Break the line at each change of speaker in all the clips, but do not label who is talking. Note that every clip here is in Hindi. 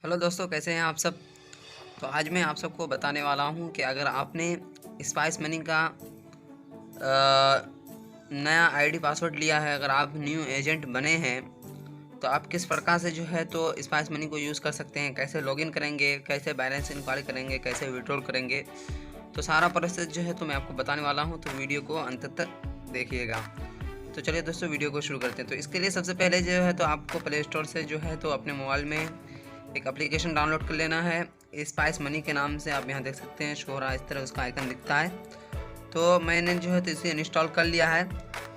हेलो दोस्तों, कैसे हैं आप सब। तो आज मैं आप सबको बताने वाला हूं कि अगर आपने स्पाइस मनी का नया आईडी पासवर्ड लिया है, अगर आप न्यू एजेंट बने हैं तो आप किस प्रकार से जो है तो स्पाइस मनी को यूज़ कर सकते हैं, कैसे लॉगिन करेंगे, कैसे बैलेंस इंक्वायरी करेंगे, कैसे विड्रॉल करेंगे। तो सारा प्रोसेस जो है तो मैं आपको बताने वाला हूँ, तो वीडियो को अंत तक देखिएगा। तो चलिए दोस्तों, वीडियो को शुरू करते हैं। तो इसके लिए सबसे पहले जो है तो आपको प्ले स्टोर से जो है तो अपने मोबाइल में एक एप्लीकेशन डाउनलोड कर लेना है। स्पाइस मनी के नाम से आप यहाँ देख सकते हैं, शो हो रहा है, इस तरह उसका आइकन दिखता है। तो मैंने जो है तो इसे इंस्टॉल कर लिया है,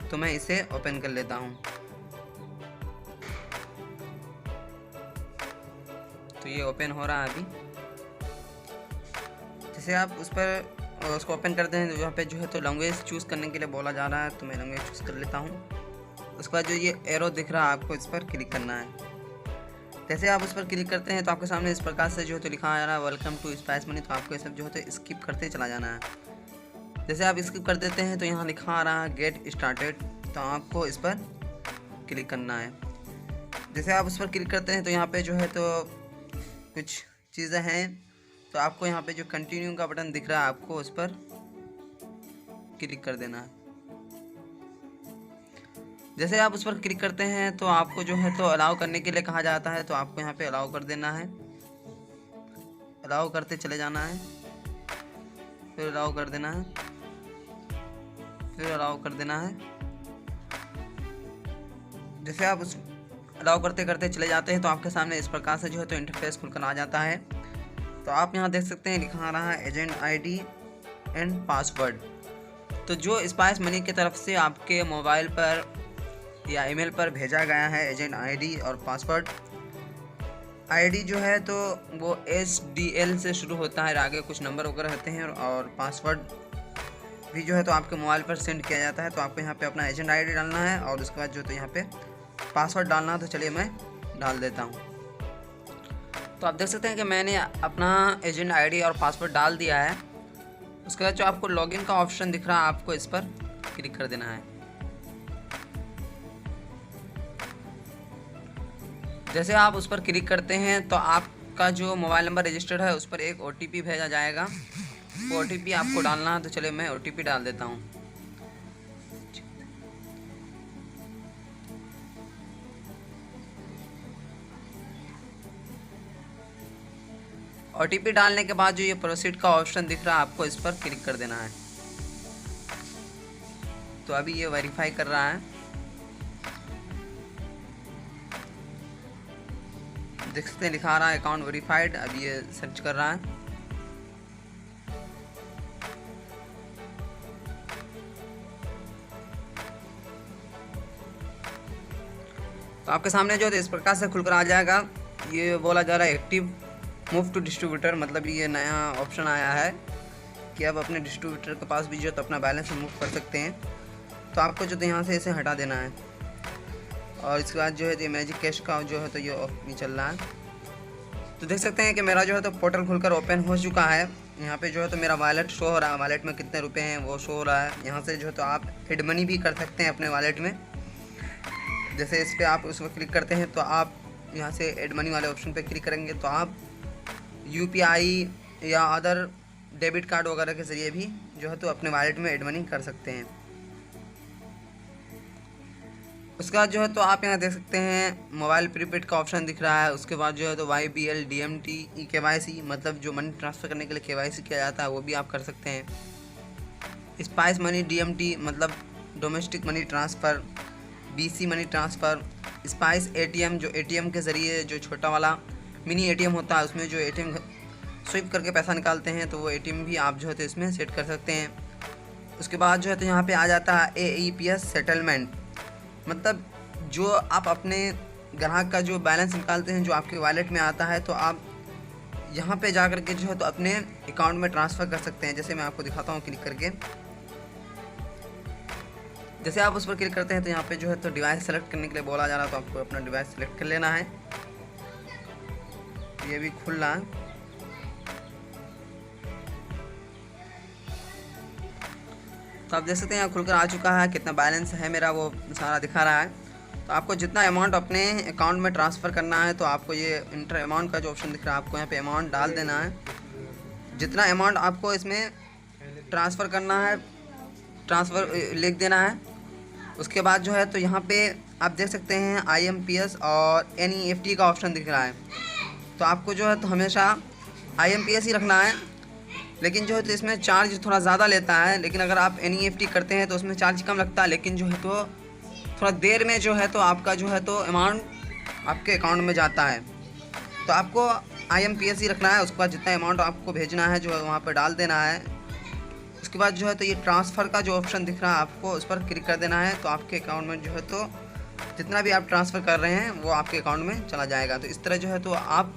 तो मैं इसे ओपन कर लेता हूँ। तो ये ओपन हो रहा है अभी। जैसे आप उस पर उसको ओपन करते हैं तो यहाँ पे जो है तो लैंग्वेज चूज़ करने के लिए बोला जा रहा है, तो मैं लैंग्वेज चूज़ कर लेता हूँ। उसके बाद जो ये एरो दिख रहा है, आपको इस पर क्लिक करना है। जैसे आप उस पर क्लिक करते हैं तो आपके सामने इस प्रकार से जो है तो लिखा आ रहा है वेलकम टू स्पाइस मनी। तो आपको ये सब जो है तो स्किप करते चला जाना है। जैसे आप स्किप कर देते हैं तो यहाँ लिखा आ रहा है गेट स्टार्टेड, तो आपको इस पर क्लिक करना है। जैसे आप उस पर क्लिक करते हैं तो यहाँ पे जो है तो कुछ चीज़ें हैं, तो आपको यहाँ पे जो कंटिन्यू का बटन दिख रहा है, आपको उस पर क्लिक कर देना है। जैसे आप उस पर क्लिक करते हैं तो आपको जो है तो अलाउ करने के लिए कहा जाता है, तो आपको यहाँ पे अलाउ कर देना है। अलाउ करते चले जाना है, फिर अलाउ कर देना है, फिर अलाउ कर देना है। जैसे आप उस अलाउ करते करते चले जाते हैं तो आपके सामने इस प्रकार से जो है तो इंटरफेस खुलकर आ जाता है। तो आप यहाँ देख सकते हैं लिखा आ रहा है एजेंट आईडी एंड पासवर्ड। तो जो स्पाइस मनी की तरफ से आपके मोबाइल पर या ईमेल पर भेजा गया है एजेंट आईडी और पासवर्ड। आईडी जो है तो वो SDL से शुरू होता है, आगे कुछ नंबर वगैरह रहते हैं, और पासवर्ड भी जो है तो आपके मोबाइल पर सेंड किया जाता है। तो आपको यहाँ पे अपना एजेंट आईडी डालना है और उसके बाद जो तो यहाँ पे पासवर्ड डालना है। तो चलिए मैं डाल देता हूँ। तो आप देख सकते हैं कि मैंने अपना एजेंट आईडी और पासवर्ड डाल दिया है। उसके बाद जो आपको लॉगिन का ऑप्शन दिख रहा है, आपको इस पर क्लिक कर देना है। जैसे आप उस पर क्लिक करते हैं तो आपका जो मोबाइल नंबर रजिस्टर्ड है उस पर एक OTP भेजा जाएगा। वो OTP आपको डालना है। तो चलिए मैं OTP डाल देता हूँ। OTP डालने के बाद जो ये प्रोसीड का ऑप्शन दिख रहा है, आपको इस पर क्लिक कर देना है। तो अभी ये वेरीफाई कर रहा है। देख सकते हैं लिखा रहा है अकाउंट वेरीफाइड। अभी ये सर्च कर रहा है। तो आपके सामने जो है इस प्रकार से खुलकर आ जाएगा। ये बोला जा रहा है एक्टिव मूव टू डिस्ट्रीब्यूटर, मतलब ये नया ऑप्शन आया है कि अब अपने डिस्ट्रीब्यूटर के पास भी जो है तो अपना बैलेंस मूव कर सकते हैं। तो आपको जो तो यहाँ से इसे हटा देना है। और इसके बाद जो है ये मैजिक कैश का जो है तो ये ऑफ भी चल रहा है। तो देख सकते हैं कि मेरा जो है तो पोर्टल खुलकर ओपन हो चुका है। यहाँ पे जो है तो मेरा वॉलेट शो हो रहा है, वॉलेट में कितने रुपए हैं वो शो हो रहा है। यहाँ से जो है तो आप एड मनी भी कर सकते हैं अपने वॉलेट में। जैसे इस पर आप उस पर क्लिक करते हैं तो आप यहाँ से एड मनी वाले ऑप्शन पे क्लिक करेंगे तो आप UPI या अदर डेबिट कार्ड वगैरह के ज़रिए भी जो है तो अपने वॉलेट में एड मनी कर सकते हैं। उसके बाद जो है तो आप यहाँ देख सकते हैं मोबाइल प्रीपेड का ऑप्शन दिख रहा है। उसके बाद जो है तो YBL DMT KYC, मतलब जो मनी ट्रांसफ़र करने के लिए KYC किया जाता है, वो भी आप कर सकते हैं। स्पाइस मनी DMT मतलब domestic money transfer, BC money transfer, spice ATM जो ATM के ज़रिए जो छोटा वाला मिनी ATM होता है, उसमें जो ATM स्विप करके पैसा निकालते हैं, तो वो ATM भी आप जो है तो इसमें सेट कर सकते हैं। उसके बाद जो है तो यहाँ पे आ जाता है AEPS सेटलमेंट, मतलब जो आप अपने ग्राहक का जो बैलेंस निकालते हैं जो आपके वॉलेट में आता है, तो आप यहाँ पे जा करके जो है तो अपने अकाउंट में ट्रांसफ़र कर सकते हैं। जैसे मैं आपको दिखाता हूँ क्लिक करके। जैसे आप उस पर क्लिक करते हैं तो यहाँ पे जो है तो डिवाइस सेलेक्ट करने के लिए बोला जा रहा है, तो आपको अपना डिवाइस सेलेक्ट कर लेना है। ये भी खुल रहा है। तो आप देख सकते हैं यहाँ खुलकर आ चुका है। कितना बैलेंस है मेरा वो सारा दिखा रहा है। तो आपको जितना अमाउंट अपने अकाउंट में ट्रांसफ़र करना है तो आपको ये इंटर अमाउंट का जो ऑप्शन दिख रहा है आपको यहाँ पे अमाउंट डाल देना है। जितना अमाउंट आपको इसमें ट्रांसफ़र करना है ट्रांसफ़र लिख देना है। उसके बाद जो है तो यहाँ पे आप देख सकते हैं IMPS और NEFT का ऑप्शन दिख रहा है। तो आपको जो है तो हमेशा IMPS ही रखना है, लेकिन जो है तो इसमें चार्ज थोड़ा ज़्यादा लेता है। लेकिन अगर आप NEFT करते हैं तो उसमें चार्ज कम लगता है, लेकिन जो है तो थोड़ा देर में जो है तो आपका जो है तो अमाउंट आपके अकाउंट में जाता है। तो आपको IMPS ही रखना है। उसके बाद जितना अमाउंट आपको भेजना है जो है वहाँ पर डाल देना है। उसके बाद जो है तो ये ट्रांसफ़र का जो ऑप्शन दिख रहा है आपको उस पर क्लिक कर देना है। तो आपके अकाउंट में जो है तो जितना भी आप ट्रांसफ़र कर रहे हैं वो आपके अकाउंट में चला जाएगा। तो इस तरह जो है तो आप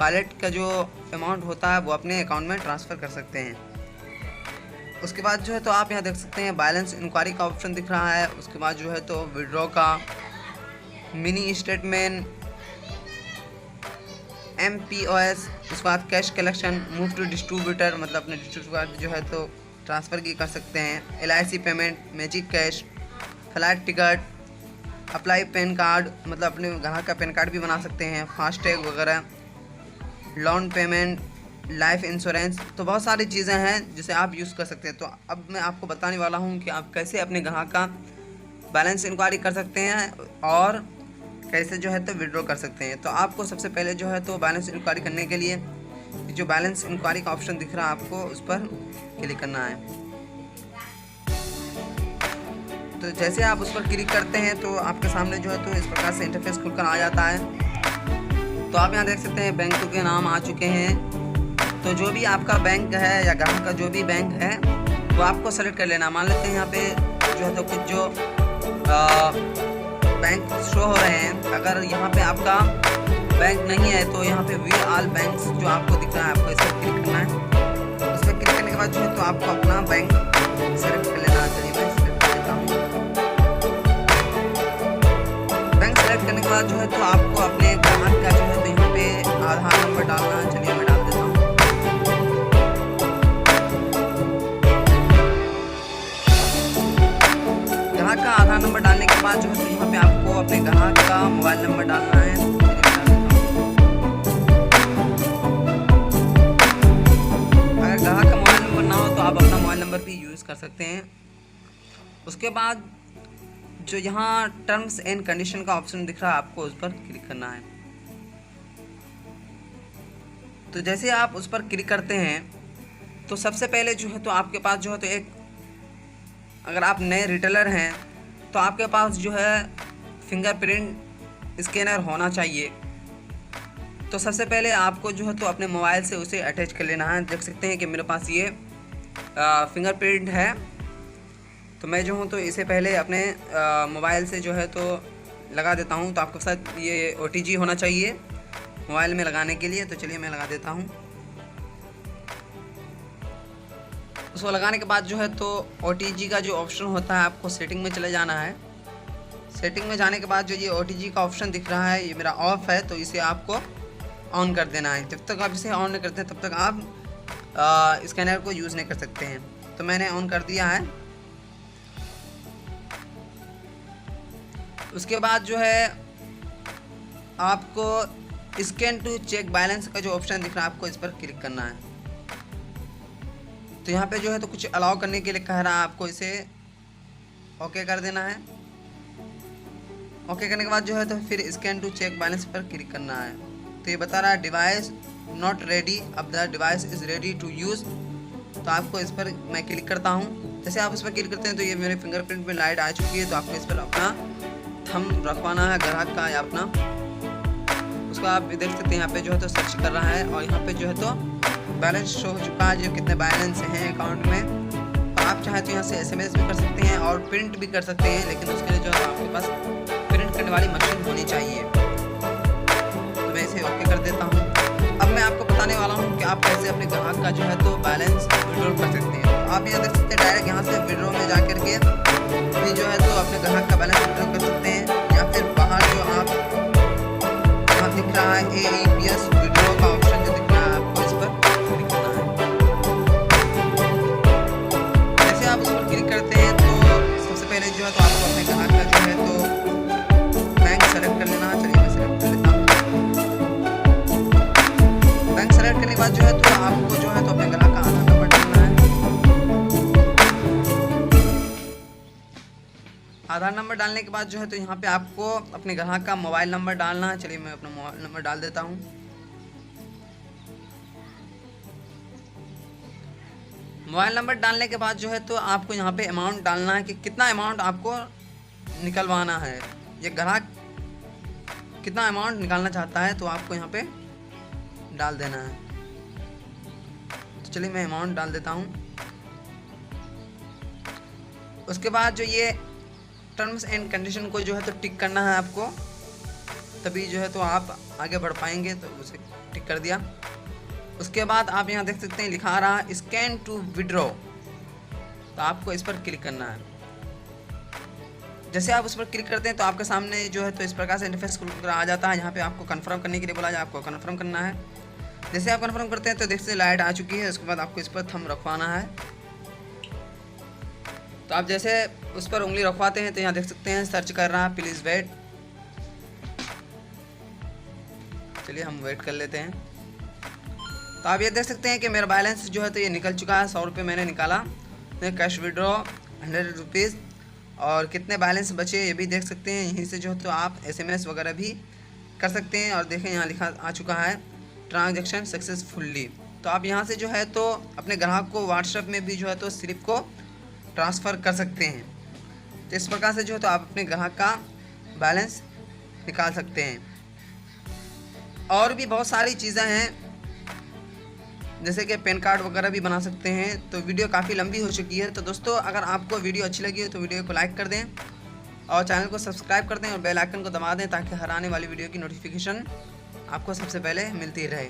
वॉलेट का जो अमाउंट होता है वो अपने अकाउंट में ट्रांसफ़र कर सकते हैं। उसके बाद जो है तो आप यहाँ देख सकते हैं बैलेंस इंक्वायरी का ऑप्शन दिख रहा है। उसके बाद जो है तो विड्रॉ का, मिनी स्टेटमेंट, MPOS, उसके बाद cash collection, move to distributor, मतलब अपने डिस्ट्रीब्यूटर जो है तो ट्रांसफ़र की कर सकते हैं, LIC payment, magic cash, flight ticket, apply pan card, मतलब अपने ग्राहक का पैन कार्ड भी बना सकते हैं, फास्टैग वगैरह, लोन पेमेंट, लाइफ इंश्योरेंस। तो बहुत सारी चीज़ें हैं जिसे आप यूज़ कर सकते हैं। तो अब मैं आपको बताने वाला हूं कि आप कैसे अपने ग्राहक का बैलेंस इंक्वायरी कर सकते हैं और कैसे जो है तो विड्रॉ कर सकते हैं। तो आपको सबसे पहले जो है तो बैलेंस इंक्वायरी करने के लिए जो बैलेंस इंक्वायरी का ऑप्शन दिख रहा है आपको उस पर क्लिक करना है। तो जैसे आप उस पर क्लिक करते हैं तो आपके सामने जो है तो इस प्रकार से इंटरफेस खुलकर आ जाता है। तो आप यहाँ देख सकते हैं बैंकों के नाम आ चुके हैं। तो जो भी आपका बैंक है या ग्राहक का जो भी बैंक है वो आपको सेलेक्ट कर लेना। मान लेते हैं यहाँ पे जो है तो कुछ जो बैंक शो हो रहे हैं, अगर यहाँ पे आपका बैंक नहीं है तो यहाँ पे वी ऑल बैंक्स जो आपको दिख रहा है आपको इस पर क्लिक करना है। उस पर क्लिक करने के बाद जो है तो आपको अपना बैंक सेलेक्ट कर लेना। चलिए मैं सेलेक्ट कर लेता हूँ। बैंक सेलेक्ट करने के बाद जो है तो आपको अपने ग्राहक का जो है तो यहाँ पे आधार नंबर डालना है। चलिए मैं डाल देता हूँ। ग्राहक का आधार नंबर डालने के बाद जो है तो यहाँ पे आपको अपने ग्राहक का मोबाइल नंबर डालना है। अगर ग्राहक का मोबाइल नंबर ना हो तो आप अपना मोबाइल नंबर भी यूज़ कर सकते हैं। उसके बाद जो यहाँ टर्म्स एंड कंडीशन का ऑप्शन दिख रहा है आपको उस पर क्लिक करना है। तो जैसे आप उस पर क्लिक करते हैं तो सबसे पहले जो है तो आपके पास जो है तो एक, अगर आप नए रिटेलर हैं तो आपके पास जो है फिंगरप्रिंट स्कैनर होना चाहिए। तो सबसे पहले आपको जो है तो अपने मोबाइल से उसे अटैच कर लेना है। देख सकते हैं कि मेरे पास ये फिंगरप्रिंट है। तो मैं जो हूँ तो इसे पहले अपने मोबाइल से जो है तो लगा देता हूँ। तो आपके साथ ये OTG होना चाहिए मोबाइल में लगाने के लिए। तो चलिए मैं लगा देता हूँ। उसको लगाने के बाद जो है तो OTG का जो ऑप्शन होता है आपको सेटिंग में चले जाना है। सेटिंग में जाने के बाद जो ये OTG का ऑप्शन दिख रहा है ये मेरा ऑफ है, तो इसे आपको ऑन कर देना है। जब तक आप इसे ऑन नहीं करते हैं तब तक आप स्कैनर को यूज़ नहीं कर सकते हैं। तो मैंने ऑन कर दिया है। उसके बाद जो है आपको स्कैन टू चेक बैलेंस का जो ऑप्शन दिख रहा है आपको इस पर क्लिक करना है। तो यहाँ पे जो है तो कुछ अलाउ करने के लिए कह रहा है, आपको इसे ओके कर देना है। ओके करने के बाद जो है तो फिर स्कैन टू चेक बैलेंस पर क्लिक करना है। तो ये बता रहा है डिवाइस नॉट रेडी, अब the device is ready to use. तो आपको इस पर मैं क्लिक करता हूँ। जैसे आप इस पर क्लिक करते हैं तो ये मेरे फिंगरप्रिंट में लाइट आ चुकी है। तो आपको इस पर अपना थंब रखवाना है ग्राहक का या अपना। उसको आप देख सकते हैं यहाँ पे जो है तो सर्च कर रहा है और यहाँ पे जो है तो बैलेंस शो हो चुका है, जो कितने बैलेंस हैं अकाउंट में। तो आप चाहे तो यहाँ से SMS भी कर सकते हैं और प्रिंट भी कर सकते हैं, लेकिन उसके लिए जो है आपके पास प्रिंट करने वाली मशीन होनी चाहिए। तो मैं इसे ओके कर देता हूँ। अब मैं आपको बताने वाला हूँ कि आप कैसे अपने ग्राहक का जो है तो बैलेंस विड्रॉ कर सकते हैं। तो आप यहाँ देख सकते हैं डायरेक्ट यहाँ से विड्रॉ में जा करके भी जो है तो अपने ग्राहक का बैलेंस विड्रॉ कर सकते हैं, या फिर बाहर जो आप यहाँ दिख रहा है AEPS विड्रॉ का ऑप्शन जो दिख रहा है आपको इस पर क्लिक करना है। जैसे आप उस पर क्लिक करते हैं तो सबसे पहले जो है तो आपको अपने ग्राहक का जो है तो करने के बाद जो है तो आपको जो है तो अपने ग्राहक का आधार नंबर डालना है। आधार नंबर डालने के बाद जो है तो यहाँ पे आपको अपने ग्राहक का मोबाइल नंबर डालना है। चलिए मैं अपना मोबाइल नंबर डाल देता हूँ। मोबाइल नंबर डालने के बाद जो है तो आपको यहाँ पे अमाउंट डालना है कि कितना अमाउंट आपको निकलवाना है। ये ग्राहक कितना अमाउंट निकालना चाहता है तो आपको यहाँ पे डाल देना है। तो चलिए मैं अमाउंट डाल देता हूँ। उसके बाद जो ये टर्म्स एंड कंडीशन को जो है तो टिक करना है आपको, तभी जो है तो आप आगे बढ़ पाएंगे। तो उसे टिक कर दिया। उसके बाद आप यहाँ देख सकते हैं लिखा आ रहा है स्कैन टू विड्रॉ, तो आपको इस पर क्लिक करना है। जैसे आप उस पर क्लिक करते हैं तो आपके सामने जो है तो इस प्रकार से इंटरफेस खुलकर आ जाता है। यहाँ पे आपको कंफर्म करने के लिए बोला जाए, आपको कंफर्म करना है। जैसे आप कंफर्म करते हैं तो देखते लाइट आ चुकी है। उसके बाद आपको इस पर थंब रखवाना है। तो आप जैसे उस पर उंगली रखवाते हैं तो यहाँ देख सकते हैं सर्च कर रहा है, प्लीज़ वेट। चलिए हम वेट कर लेते हैं। तो आप ये देख सकते हैं कि मेरा बैलेंस जो है तो ये निकल चुका है। 100 रुपये मैंने निकाला। कैश विड्रॉ 100 रुपीज़, और कितने बैलेंस बचे ये भी देख सकते हैं। यहीं से जो है तो आप SMS वगैरह भी कर सकते हैं। और देखें यहाँ लिखा आ चुका है ट्रांजैक्शन सक्सेसफुली। तो आप यहाँ से जो है तो अपने ग्राहक को व्हाट्सएप में भी जो है तो स्लिप को ट्रांसफ़र कर सकते हैं। तो इस प्रकार से जो है तो आप अपने ग्राहक का बैलेंस निकाल सकते हैं। और भी बहुत सारी चीज़ें हैं, जैसे कि पैन कार्ड वगैरह भी बना सकते हैं। तो वीडियो काफ़ी लंबी हो चुकी है। तो दोस्तों अगर आपको वीडियो अच्छी लगी हो तो वीडियो को लाइक कर दें और चैनल को सब्सक्राइब कर दें और बेल आइकन को दबा दें, ताकि हर आने वाली वीडियो की नोटिफिकेशन आपको सबसे पहले मिलती रहे।